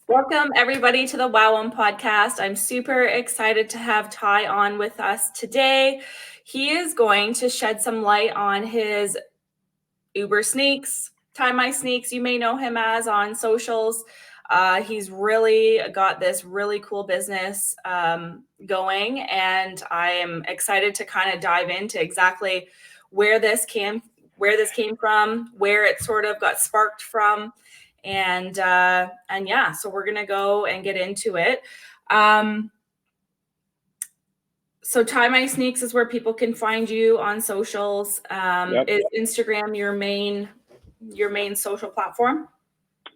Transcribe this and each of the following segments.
Welcome, everybody, to the Wow podcast. I'm super excited to have Ty on with us today. He is going to shed some light on his Uber sneaks, Ty My Sneaks, you may know him as on socials. He's really got this really cool business going, and I am excited to kind of dive into exactly where this came from, where it sort of got sparked from, and yeah, so we're gonna go and get into it. So Tie My Sneaks is where people can find you on socials. Yep. Is Instagram your main social platform?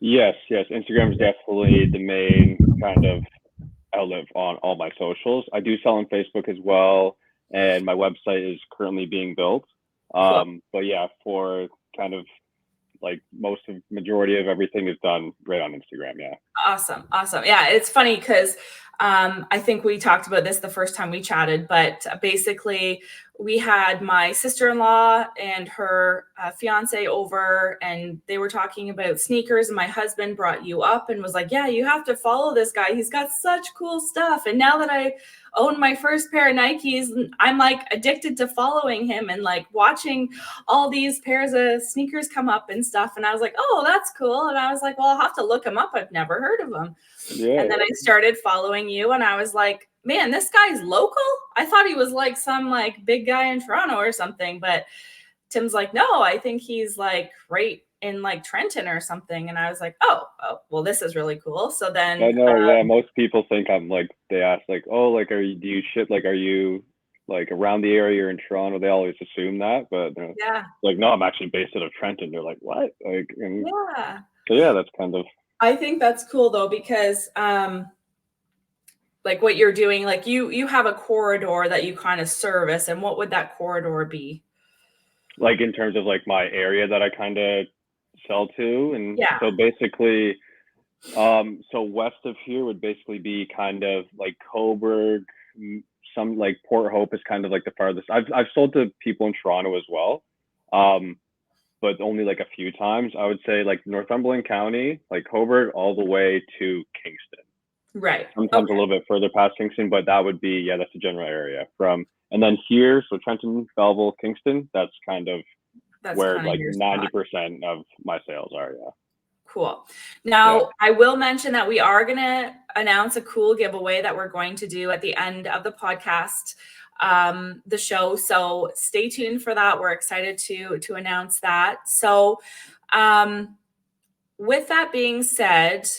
Yes. Instagram is definitely the main kind of outlet on all my socials. I do sell on Facebook as well, and my website is currently being built. Cool. But yeah, for kind of like majority of everything is done right on Instagram. Yeah. Awesome. Yeah, it's funny because I think we talked about this the first time we chatted, but basically we had my sister-in-law and her fiance over, and they were talking about sneakers, and my husband brought you up and was like, yeah, you have to follow this guy. He's got such cool stuff. And now that I own my first pair of Nikes, I'm like addicted to following him and like watching all these pairs of sneakers come up and stuff. And I was like, oh, that's cool. And I was like, well, I'll have to look him up. I've never heard of him. Yeah. And then I started following you, and I was like, man, this guy's local? I thought he was like some like big guy in Toronto or something. But Tim's like, no, I think he's like right in like Trenton or something. And I was like, oh, well, this is really cool. So then I know. Yeah. Most people think I'm like, they ask like, oh, like, do you ship? Like, are you like around the area or in Toronto? They always assume that, but yeah, like, no, I'm actually based out of Trenton. They're like, what? Like, yeah. so yeah, that's kind of. I think that's cool though, because like what you're doing, like you have a corridor that you kind of service, and what would that corridor be? Like in terms of like my area that I kind of sell to, and Yeah. so basically, so west of here would basically be kind of like Coburg, some like Port Hope is kind of like the farthest. I've sold to people in Toronto as well, but only like a few times. I would say like Northumberland County, like Coburg, all the way to Kingston. Right. Sometimes a little bit further past Kingston, but that would be, yeah, that's the general area from. And then here, so Trenton, Belleville, Kingston, that's kind of where like 90% of my sales are. Yeah. Cool. Now, I will mention that we are going to announce a cool giveaway that we're going to do at the end of the podcast, the show. So stay tuned for that. We're excited to announce that. So with that being said,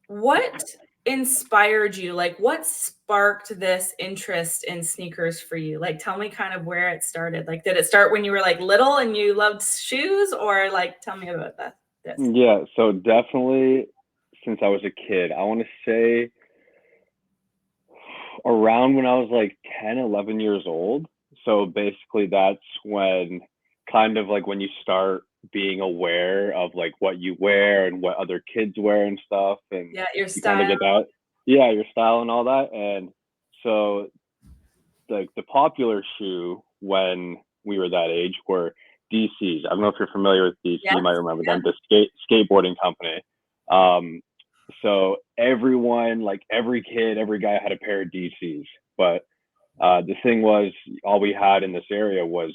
what inspired you? Like, what sparked this interest in sneakers for you? Like, tell me kind of where it started. Like, did it start when you were like little and you loved shoes, or like, tell me about that? Yeah, so definitely since I was a kid, I want to say around when I was like 10, 11 years old. So basically that's when kind of like when you start being aware of like what you wear and what other kids wear and stuff, and yeah, your you style. kind of get that, yeah, your style and all that. And so like the popular shoe when we were that age were DCs. I don't know if you're familiar with DC. You might remember them, the skateboarding company. So everyone, like every kid, every guy had a pair of DCs. But the thing was, all we had in this area was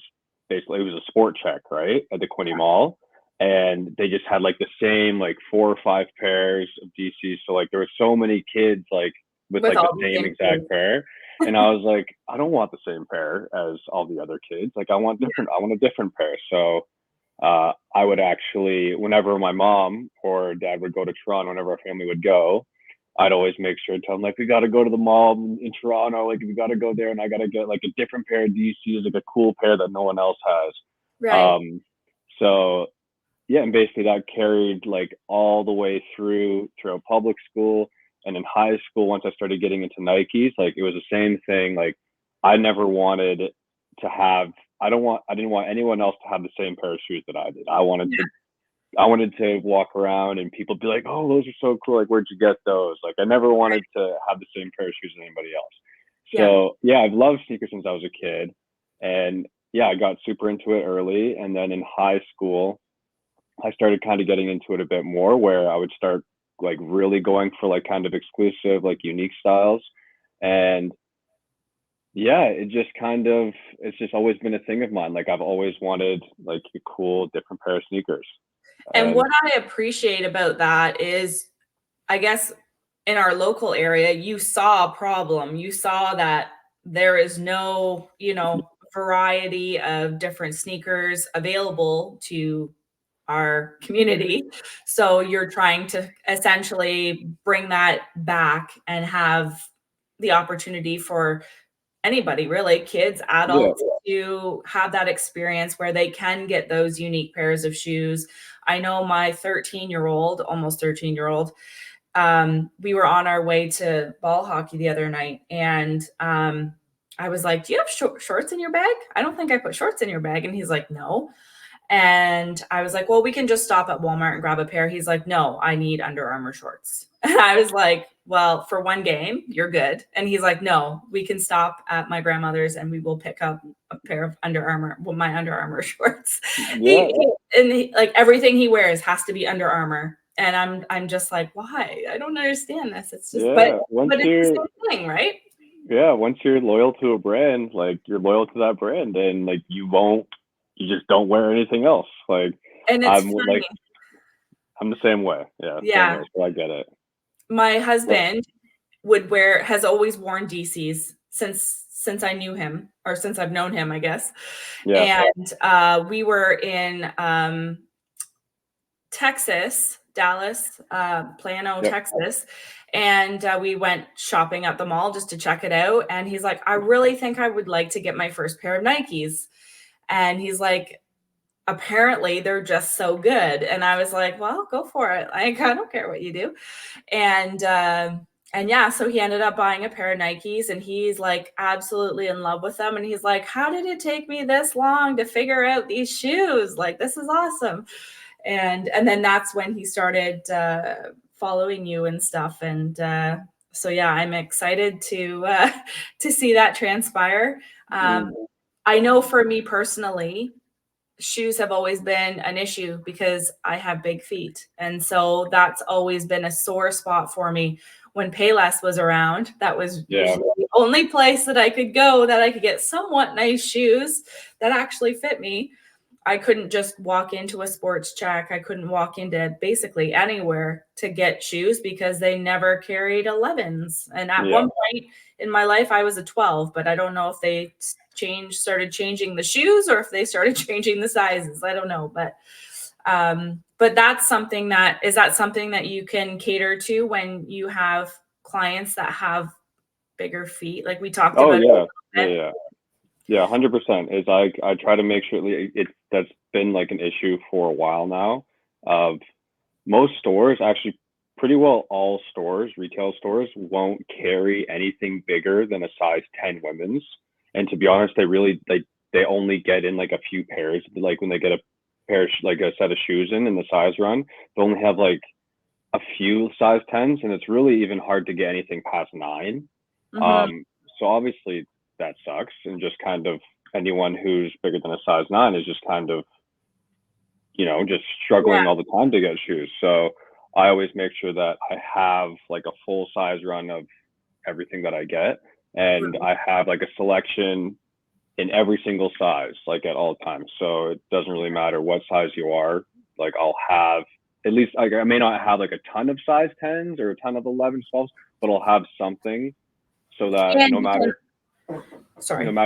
basically, it was a Sport Check, right, at the Quinte Mall. And they just had like the same like 4 or 5 pairs of DCs. So like there were so many kids like with like the same exact pair. And I was like, I don't want the same pair as all the other kids. Like I want a different pair. So I would actually, whenever my mom or dad would go to Toronto, whenever our family would go, I'd always make sure to tell them like, we got to go to the mall in Toronto. Like we got to go there, and I got to get like a different pair of DCs, like a cool pair that no one else has. Right. So yeah, and basically that carried like all the way throughout public school. And in high school, once I started getting into Nikes, like it was the same thing. Like I never wanted to have, I didn't want anyone else to have the same pair of shoes that I did. I wanted to walk around and people be like, oh, those are so cool. Like, where'd you get those? Like, I never wanted to have the same pair of shoes as anybody else. So yeah, I've loved sneakers since I was a kid. And yeah, I got super into it early. And then in high school, I started kind of getting into it a bit more, where I would start like really going for like kind of exclusive, like unique styles. And yeah, it's just always been a thing of mine. Like I've always wanted like a cool, different pair of sneakers. And what I appreciate about that is, I guess, in our local area, you saw a problem. You saw that there is no, variety of different sneakers available to our community. So you're trying to essentially bring that back and have the opportunity for anybody, really, kids, adults, to have that experience where they can get those unique pairs of shoes. I know my 13-year-old, almost 13-year-old, we were on our way to ball hockey the other night, and I was like, "Do you have shorts in your bag?" "I don't think I put shorts in your bag." And he's like, "No." And I was like, "Well, we can just stop at Walmart and grab a pair." He's like, "No, I need Under Armour shorts." And I was like, "Well, for one game, you're good." And he's like, "No, we can stop at my grandmother's and we will pick up a pair of my Under Armour shorts." Yeah. Like everything he wears has to be Under Armour. And I'm just like, "Why? I don't understand this." It's just, but it's the same thing, right? Yeah, once you're loyal to a brand, like you're loyal to that brand, and like you just don't wear anything else. Like And it's funny. like I'm the same way. Yeah. Same way, so I get it. My husband has always worn DCs since I knew him, or since I've known him, I guess. Yeah. And we were in Texas, Dallas, Plano, Texas. And we went shopping at the mall just to check it out. And he's like, "I really think I would like to get my first pair of Nikes." And he's like, "Apparently they're just so good." And I was like, "Well, go for it. Like, I don't care what you do." And yeah, so he ended up buying a pair of Nikes, and he's like absolutely in love with them. And he's like, "How did it take me this long to figure out these shoes? Like, this is awesome." And then that's when he started following you and stuff. And so yeah, I'm excited to see that transpire. I know for me personally, shoes have always been an issue because I have big feet. And so that's always been a sore spot for me. When Payless was around, that was usually the only place that I could go that I could get somewhat nice shoes that actually fit me. I couldn't just walk into a Sports Check. I couldn't walk into basically anywhere to get shoes because they never carried 11s. And at one point in my life, I was a 12, but I don't know if they started changing the shoes or if they started changing the sizes. I don't know, but that's something is that something that you can cater to when you have clients that have bigger feet, like we talked about? Yeah, 100%. Is I try to make sure that's been like an issue for a while now. Of most stores, actually, pretty well all stores, retail stores, won't carry anything bigger than a size 10 women's. And to be honest, they only get in like a few pairs. Like when they get a pair, like a set of shoes in the size run, they only have like a few size 10s, and it's really even hard to get anything past 9. So obviously that sucks, and just kind of anyone who's bigger than a size 9 is just kind of, just struggling all the time to get shoes. So I always make sure that I have like a full size run of everything that I get, and I have like a selection in every single size, like at all times. So it doesn't really matter what size you are. Like I'll have at least, like I may not have like a ton of size 10s or a ton of 11s, 12s, but I'll have something so that no matter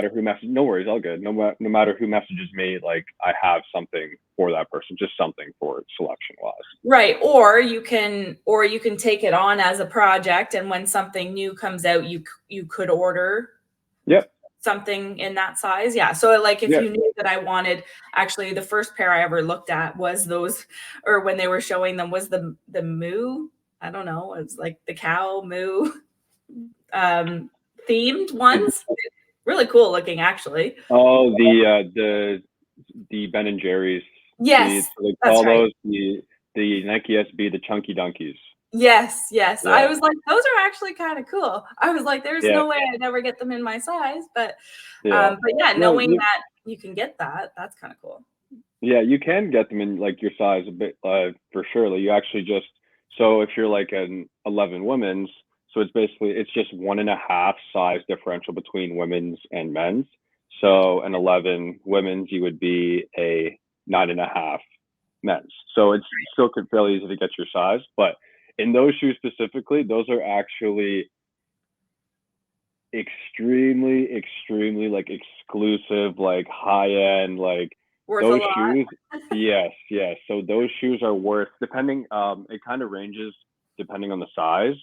who messages, no worries, all good. No matter who messages me, like I have something for that person, just something for selection wise. Right. Or you can take it on as a project, and when something new comes out, you could order something in that size. Yeah. So like if you knew that I wanted, actually the first pair I ever looked at was those, or when they were showing them, was the moo. I don't know. It's like the cow moo themed ones. Really cool looking, actually. Oh, the Ben and Jerry's. Yes, they call those the Nike SB, the Chunky Donkeys. Yes. I was like, those are actually kind of cool. I was like, there's no way I'd ever get them in my size, but knowing that you can get that, that's kind of cool. Yeah, you can get them in like your size a bit for sure. Like you actually just So if you're like an 11 women's, so it's just 1.5 size differential between women's and men's. So an 11 women's, you would be a 9.5 men's. So it's still fairly easy to get your size, but in those shoes specifically, those are actually extremely like exclusive, like high end, like Worth those a lot. shoes. Yes. So those shoes are worth, depending, it kind of ranges depending on the size,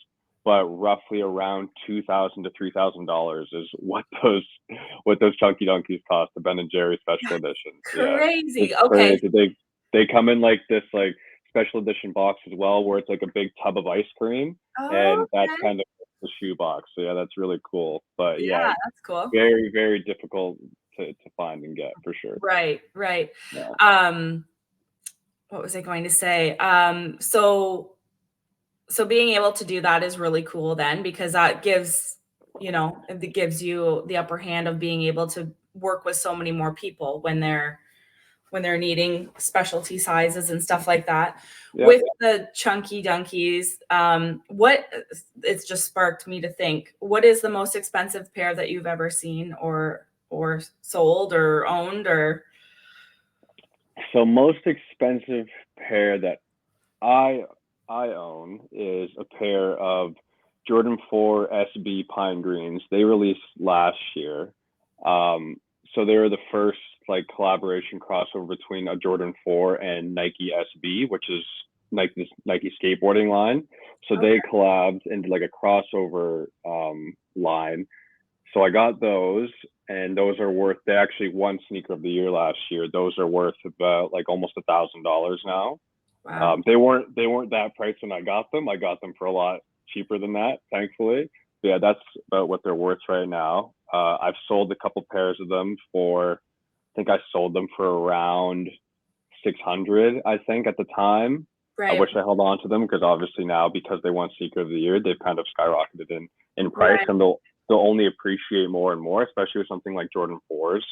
but roughly around $2,000 to $3,000 is what those Chunky Donkeys cost, the Ben and Jerry special editions. Crazy. It's Okay. crazy. They come in like this like special edition box as well, where it's like a big tub of ice cream, and that's Okay. kind of the shoe box. So yeah, that's really cool. But yeah, That's cool. very difficult to find and get for sure. Right. Yeah. What was I going to say? So being able to do that is really cool then, because that gives, it gives you the upper hand of being able to work with so many more people when they're needing specialty sizes and stuff like that. Yeah. With the Chunky Donkeys, what it's just sparked me to think, what is the most expensive pair that you've ever seen or sold or owned? Or So most expensive pair that I own is a pair of Jordan 4 SB Pine Greens. They released last year. So they were the first like collaboration crossover between a Jordan 4 and Nike SB, which is Nike skateboarding line. So they collabed into like a crossover line. So I got those, and those are worth. They actually won Sneaker of the Year last year. Those are worth about like almost $1,000 now. wow. They weren't that price when I got them. I got them for a lot cheaper than that, thankfully. But yeah, that's about what they're worth right now. I've sold a couple pairs of them for, I think I sold them for around 600, I think, at the time. I Right. wish I held on to them, because obviously now, because they won Sneaker of the Year, they've kind of skyrocketed in price, Right. and they'll only appreciate more and more, especially with something like Jordan 4s.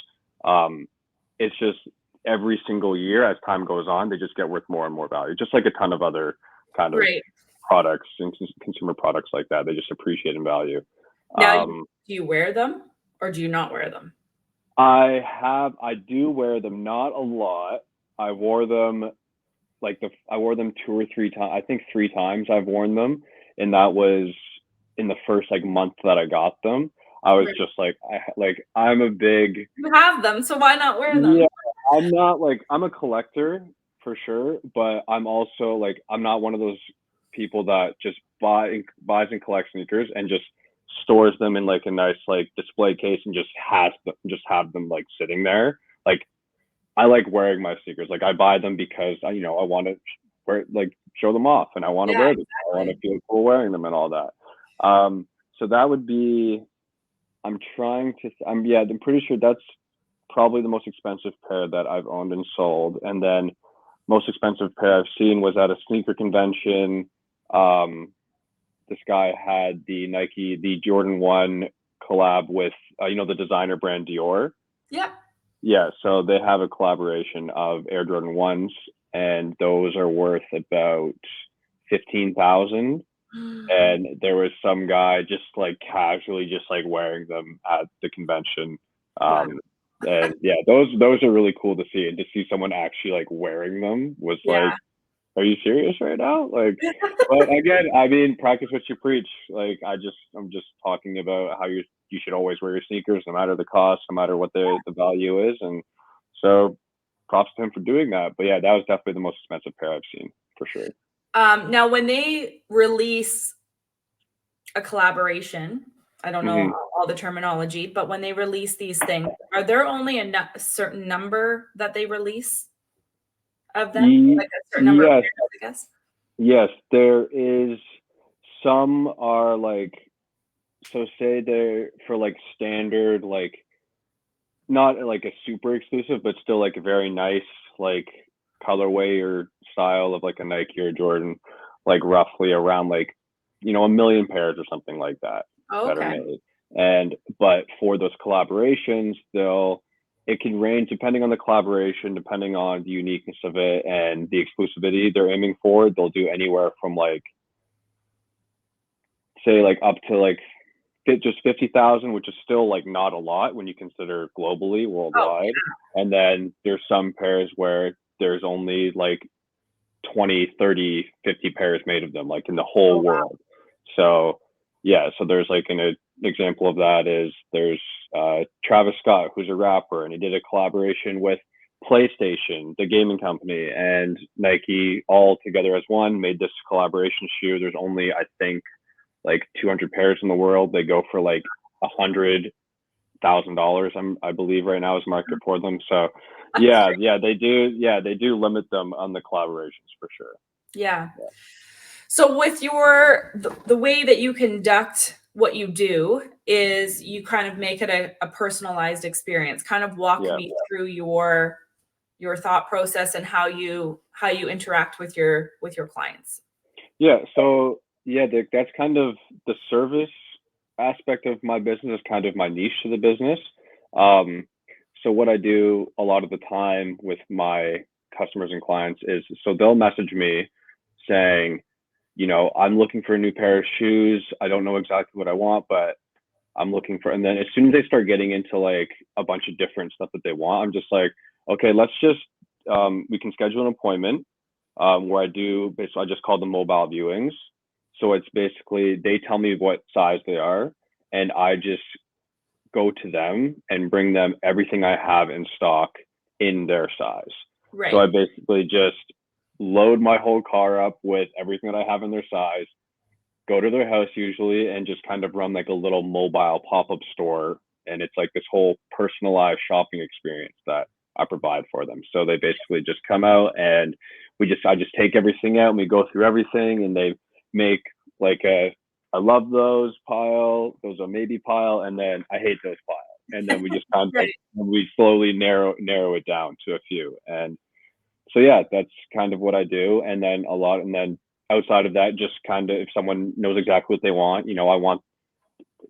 It's just every single year as time goes on, they just get worth more and more value, just like a ton of other kind of Right. products and consumer products like that. They just appreciate in value. Now, do you wear them or do you not wear them? I do wear them, not a lot. I wore them I wore them 2 or 3 times. I think 3 times I've worn them, and that was in the first like month that I got them. I was just like, I'm a big, You have them, so why not wear them? yeah, I'm not like, I'm a collector for sure, but I'm also like, I'm not one of those people that just buys and collects sneakers and just stores them in like a nice like display case and just have them like sitting there. Like, I like wearing my sneakers. Like, I buy them because I want to show them off, and I want to wear them. Exactly. I want to feel cool wearing them and all that. So that would be. I'm pretty sure that's probably the most expensive pair that I've owned and sold. And then most expensive pair I've seen was at a sneaker convention. This guy had the Jordan 1 collab with the designer brand Dior. Yep. Yeah, so they have a collaboration of Air Jordan 1s, and those are worth about 15,000. And there was some guy just like casually just like wearing them at the convention. Wow. And yeah, those are really cool to see, and to see someone actually like wearing them was like, are you serious right now? Like, but again, I mean, practice what you preach. Like, I'm just talking about how you should always wear your sneakers, no matter the cost, no matter what the value is. And so props to him for doing that. But yeah, that was definitely the most expensive pair I've seen for sure. Now, when they release a collaboration, I don't know all the terminology, but when they release these things, are there only a certain number that they release of them? Like a certain number of pairs, I guess? Yes, there is. Some are like, so say they're for like standard, like not like a super exclusive, but still like a very nice like colorway or style of like a Nike or Jordan, like roughly around like, 1 million pairs or something like that that are made. But for those collaborations, they'll it can range depending on the collaboration, depending on the uniqueness of it and the exclusivity they're aiming for. They'll do anywhere from like, say like up to like just 50,000, which is still like not a lot when you consider globally, worldwide. Oh, And then there's some pairs where there's only like 20, 30, 50 pairs made of them, like in the whole world. So yeah, so there's like an example of that is there's Travis Scott, who's a rapper, and he did a collaboration with PlayStation, the gaming company, and Nike all together as one made this collaboration shoe. There's only, I think, like 200 pairs in the world. They go for like $100,000, I believe right now is market for them. So yeah, they do limit them on the collaborations for sure. Yeah. So with the way that you conduct what you do is you kind of make it a personalized experience. Kind of walk me through your thought process and how you interact with your clients. Yeah. So yeah, that's kind of the service aspect of my business is kind of my niche to the business. So what I do a lot of the time with my customers and clients is, so they'll message me saying, I'm looking for a new pair of shoes. I don't know exactly what I want, but I'm looking for, and then as soon as they start getting into like a bunch of different stuff that they want, I'm just like, okay, let's just, we can schedule an appointment where I just call them mobile viewings. So it's basically, they tell me what size they are and I just go to them and bring them everything I have in stock in their size. Right. So I basically just load my whole car up with everything that I have in their size, go to their house usually, and just kind of run like a little mobile pop-up store. And it's like this whole personalized shopping experience that I provide for them. So they basically just come out and I just take everything out and we go through everything, and they make like I love those pile, those are maybe pile, and then I hate those pile. And then we just kind of we slowly narrow it down to a few. And so yeah, that's kind of what I do. And then outside of that, just kind of if someone knows exactly what they want, I want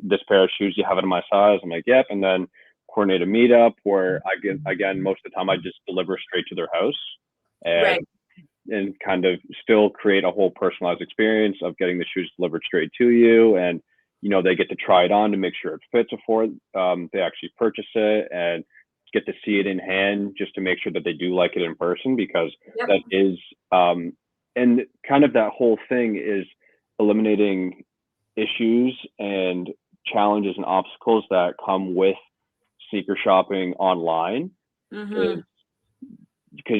this pair of shoes, you have it in my size. I'm like, yep. And then coordinate a meetup where most of the time I just deliver straight to their house and kind of still create a whole personalized experience of getting the shoes delivered straight to you. And, they get to try it on to make sure it fits before they actually purchase it, and get to see it in hand just to make sure that they do like it in person, because that is, and kind of that whole thing is eliminating issues and challenges and obstacles that come with sneaker shopping online. Mm-hmm.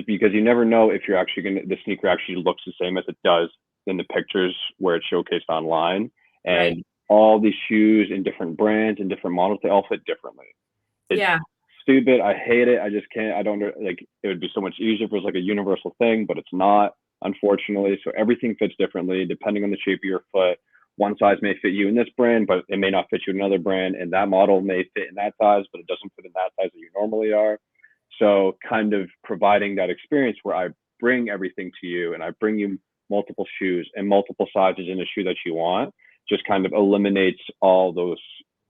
Because you never know if the sneaker actually looks the same as it does in the pictures where it's showcased online. And all these shoes in different brands and different models, they all fit differently. It's stupid. I hate it. I just can't. I don't like. It would be so much easier if it was like a universal thing, but it's not, unfortunately. So everything fits differently depending on the shape of your foot. One size may fit you in this brand, but it may not fit you in another brand, and that model may fit in that size, but it doesn't fit in that size that you normally are. So kind of providing that experience where I bring everything to you and I bring you multiple shoes and multiple sizes in the shoe that you want, just kind of eliminates all those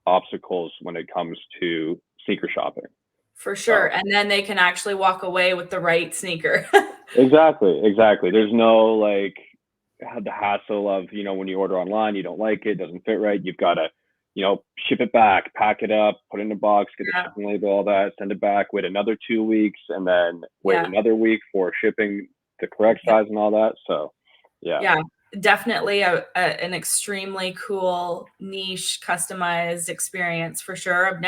obstacles when it comes to sneaker shopping. For sure. And then they can actually walk away with the right sneaker. Exactly. There's no like the hassle of, when you order online, you don't like it, doesn't fit right. You've got to, ship it back, pack it up, put it in a box, get a shipping label, all that, send it back, wait another 2 weeks, and then wait another week for shipping the correct size and all that. So, yeah, definitely an extremely cool niche customized experience for sure.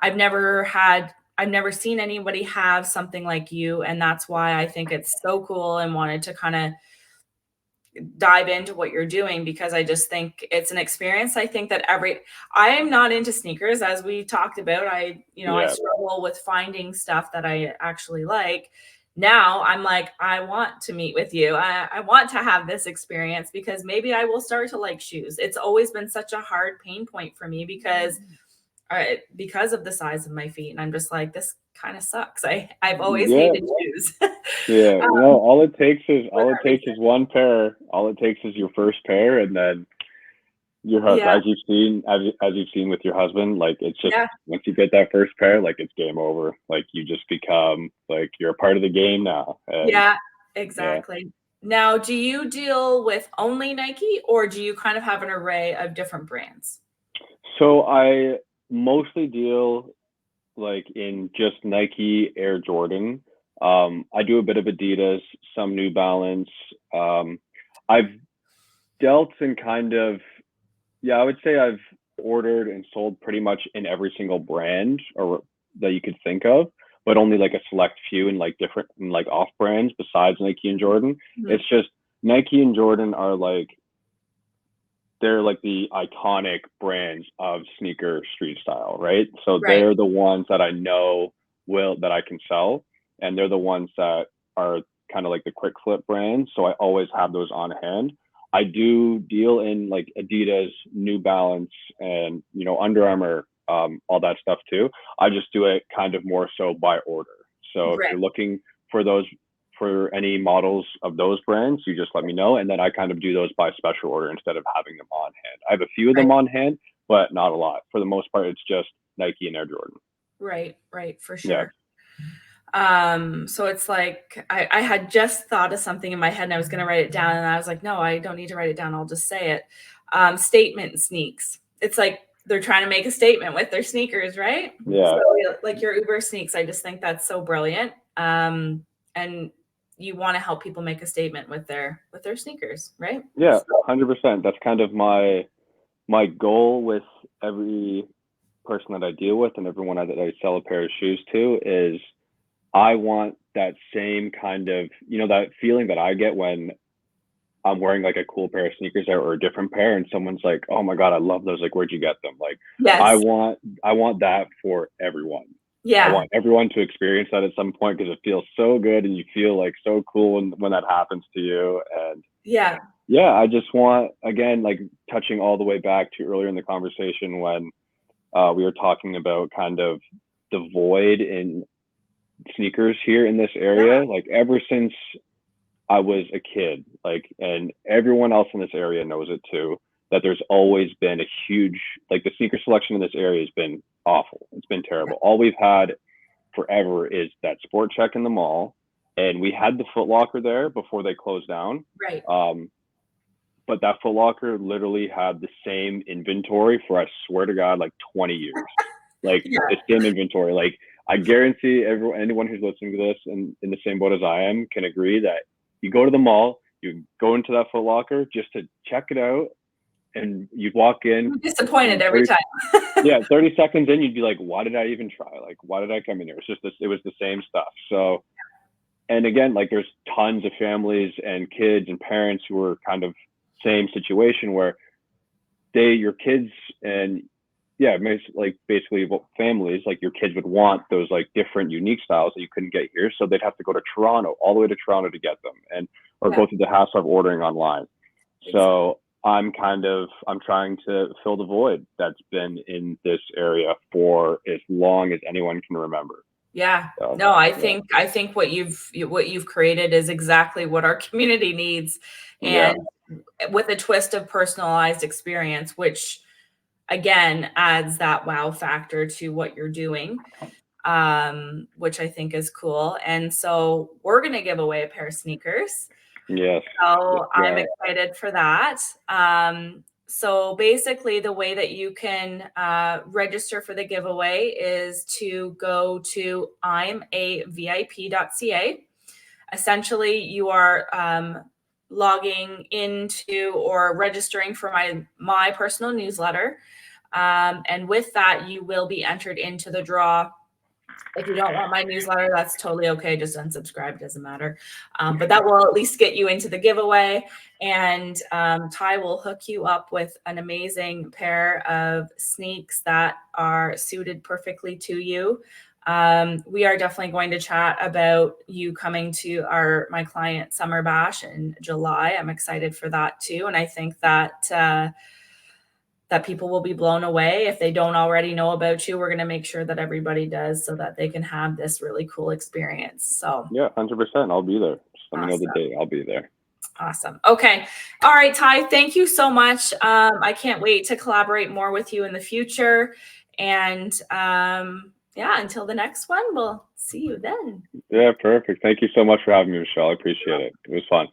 I've never seen anybody have something like you, and that's why I think it's so cool and wanted to kind of dive into what you're doing, because I just think it's an experience. I think that I am not into sneakers, as we talked about. I struggle with finding stuff that I actually like. Now I'm like, I want to meet with you. I want to have this experience, because maybe I will start to like shoes. It's always been such a hard pain point for me because of the size of my feet. And I'm just like, this kind of sucks. I've always hated shoes. All it takes is one pair. All it takes is your first pair, and then as you've seen with your husband, like it's just once you get that first pair, like it's game over. Like you just become like you're a part of the game now. And, exactly. Now, do you deal with only Nike, or do you kind of have an array of different brands? So I mostly deal like in just Nike, Air Jordan. I do a bit of Adidas, some New Balance. I've dealt in kind of, I would say I've ordered and sold pretty much in every single brand or that you could think of, but only like a select few and like different and like off brands besides Nike and Jordan. Mm-hmm. It's just Nike and Jordan are like, they're like the iconic brands of sneaker street style, right? So they're the ones that I know that I can sell, and they're the ones that are kind of like the quick flip brands. So I always have those on hand. I do deal in like Adidas, New Balance, and Under Armour, all that stuff too. I just do it kind of more so by order. So if you're looking for any models of those brands, you just let me know, and then I kind of do those by special order instead of having them on hand. I have a few of them on hand, but not a lot. For the most part, it's just Nike and Air Jordan. Right, for sure. So it's like I had just thought of something in my head and I was going to write it down, and I was like, no, I don't need to write it down. I'll just say it. Statement sneaks. It's like they're trying to make a statement with their sneakers, right? Yeah. So, like your Uber sneaks, I just think that's so brilliant. And you want to help people make a statement with their sneakers, right? Yeah, 100%. That's kind of my goal with every person that I deal with and everyone that I sell a pair of shoes to is I want that same kind of, that feeling that I get when I'm wearing like a cool pair of sneakers or a different pair and someone's like, oh my God, I love those. Like, where'd you get them? Like, I want that for everyone. Yeah. I want everyone to experience that at some point because it feels so good and you feel like so cool when that happens to you. And I just want, again, like touching all the way back to earlier in the conversation when we were talking about kind of the void in sneakers here in this area. Like ever since I was a kid, like, and everyone else in this area knows it too, that there's always been a huge, like the sneaker selection in this area has been awful. It's been terrible. All we've had forever is that Sport Check in the mall, and we had the Foot Locker there before they closed down. Right. But that Foot Locker literally had the same inventory for, I swear to God, like 20 years. Like the same inventory. Like I guarantee anyone who's listening to this and in the same boat as I am can agree that you go to the mall, you go into that Foot Locker just to check it out, and you'd walk in. I'm disappointed every time. 30 seconds in, you'd be like, why did I even try? Like, why did I come in here? It's just this, it was the same stuff. So, and again, like there's tons of families and kids and parents who are kind of same situation where your kids and like basically families, like your kids would want those like different unique styles that you couldn't get here. So they'd have to go to Toronto, all the way to Toronto to get them or go through the hassle of ordering online. So I'm trying to fill the void that's been in this area for as long as anyone can remember. Yeah. So, no, I think what you've created is exactly what our community needs. And with a twist of personalized experience, which again adds that wow factor to what you're doing, which I think is cool. And so we're going to give away a pair of sneakers. Yes. So I'm excited for that. So basically the way that you can register for the giveaway is to go to imavip.ca. Essentially, you are logging into or registering for my personal newsletter. And with that, you will be entered into the draw. If you don't want my newsletter, that's totally okay. Just unsubscribe, doesn't matter. But that will at least get you into the giveaway. And Ty will hook you up with an amazing pair of sneaks that are suited perfectly to you. We are definitely going to chat about you coming to my client Summer Bash in July. I'm excited for that too. And I think that people will be blown away. If they don't already know about you, we're going to make sure that everybody does so that they can have this really cool experience. So 100%. I'll be there. Just let me know the date. I'll be there. Awesome. Okay. All right, Ty, thank you so much. I can't wait to collaborate more with you in the future. And yeah, until the next one, we'll see you then. Yeah, perfect. Thank you so much for having me, Michelle. I appreciate it. It was fun.